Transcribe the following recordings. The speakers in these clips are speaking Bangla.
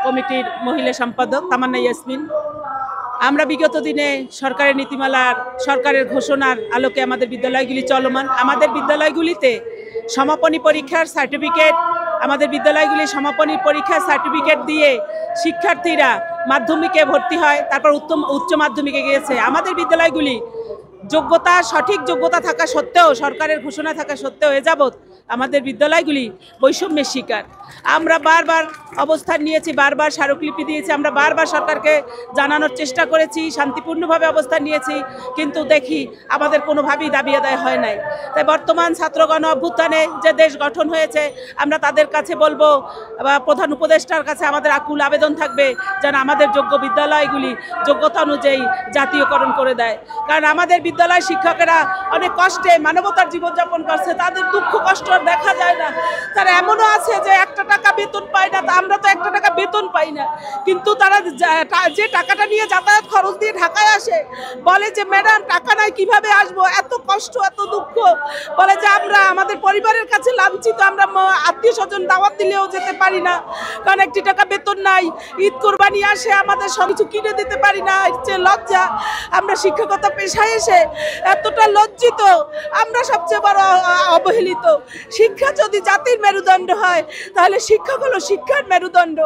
কমিটির মহিলা সম্পাদক তামান্না ইয়াসমিন। আমরা বিগত দিনে সরকারের নীতিমালার সরকারের ঘোষণার আলোকে আমাদের বিদ্যালয়গুলি চলমান। আমাদের বিদ্যালয়গুলিতে সমাপনী পরীক্ষার সার্টিফিকেট আমাদের বিদ্যালয়গুলি সমাপনী পরীক্ষার সার্টিফিকেট দিয়ে শিক্ষার্থীরা মাধ্যমিকে ভর্তি হয়, তারপর উচ্চ মাধ্যমিকে গিয়েছে। আমাদের বিদ্যালয়গুলি সঠিক যোগ্যতা থাকা সত্ত্বেও, সরকারের ঘোষণা থাকা সত্ত্বেও যাবৎ আমাদের বিদ্যালয়গুলি বৈষম্যের শিকার। আমরা বারবার অবস্থান নিয়েছি, বারবার স্মারকলিপি দিয়েছি, আমরা বারবার সরকারকে জানানোর চেষ্টা করেছি, শান্তিপূর্ণভাবে অবস্থান নিয়েছি, কিন্তু দেখি আমাদের কোনোভাবেই দাবি আদায় হয় নাই। তাই বর্তমান ছাত্রগণ অভ্যুত্থানে যে দেশ গঠন হয়েছে, আমরা তাদের কাছে বলবো, প্রধান উপদেষ্টার কাছে আমাদের আকুল আবেদন থাকবে যেন আমাদের যোগ্য বিদ্যালয়গুলি যোগ্যতা অনুযায়ী জাতীয়করণ করে দেয়। কারণ আমাদের বিদ্যালয় শিক্ষকেরা অনেক কষ্টে মানবতার জীবনযাপন করছে, তাদের দুঃখ কষ্ট দেখা যায় না। তারা এমনও আছে যে 1 টাকা বেতন পায় না, আমরা তো 1 টাকা বেতন পাই না, কিন্তু তারা যে টাকাটা নিয়ে যাতায়াত খরচ দিয়ে ঢাকায় আসে, বলে যে ম্যাডাম টাকা নাই, কিভাবে আসবো, এত কষ্ট এত দুঃখ। বলে যে আমরা আমাদের পরিবারের কাছে লাঞ্ছিত, আমরা আত্মীয় স্বজন দাওয়াত দিলেও যেতে পারি না, কারণ 1 টাকা বেতন নাই। ঈদ কোরবানি আসে, আমাদের সব কিছু কিনে দিতে পারি না, এর চেয়ে লজ্জা। আমরা শিক্ষকতা পেশায় এসে এতটা লজ্জিত, আমরা সবচেয়ে বড় অবহেলিত। শিক্ষা যদি জাতির মেরুদণ্ড হয়, তাহলে শিক্ষক হলো শিক্ষার মেরুদণ্ড।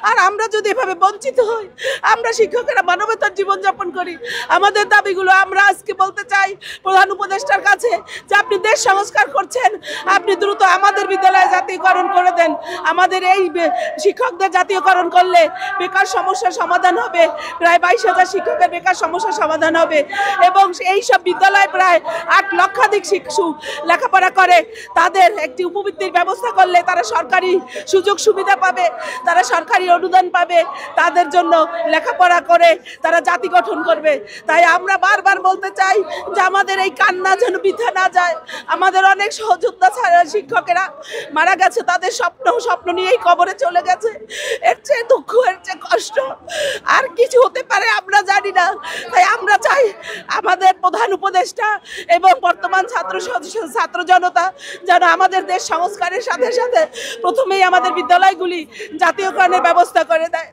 আর আমরা যদি এভাবে বঞ্চিত হই, আমরা শিক্ষকেরা মানবতার জীবনযাপন করি। আমাদের দাবিগুলো আমরা আজকে বলতে চাই প্রধান উপদেষ্টার কাছে যে আপনি দেশ সংস্কার করছেন, আপনি দ্রুত আমাদের বিদ্যালয়ে জাতীয়করণ করে দেন। আমাদের এই শিক্ষকদের জাতীয়করণ করলে বেকার সমস্যার সমাধান হবে, প্রায় 22,000 শিক্ষকের বেকার সমস্যার সমাধান হবে। এবং এই সব বিদ্যালয়ে প্রায় 8 লক্ষাধিক শিশু লেখাপড়া করে, তাদের একটি উপবৃত্তির ব্যবস্থা করলে তারা সরকারি সুযোগ সুবিধা পাবে, তারা সরকারি অনুদান পাবে, তাদের জন্য লেখাপড়া করে তারা জাতি গঠন করবে। তাই আমরা বারবার বলতে চাই যে আমাদের এই কান্না যেন বৃথা না যায়। আমাদের অনেক সহযোদ্ধা শিক্ষকেরা মারা গেছে, তাদের স্বপ্ন নিয়েই কবরে চলে গেছে। এর চেয়ে দুঃখ, এর চেয়ে কষ্ট আর কিছু হতে পারে আমরা জানি না। তাই আমরা চাই আমাদের প্রধান উপদেষ্টা এবং বর্তমান ছাত্র জনতা যেন আমাদের দেশ সংস্কারের সাথে সাথে প্রথমেই আমাদের বিদ্যালয়গুলি জাতীয়করণের ব্যবস্থা করে দেয়।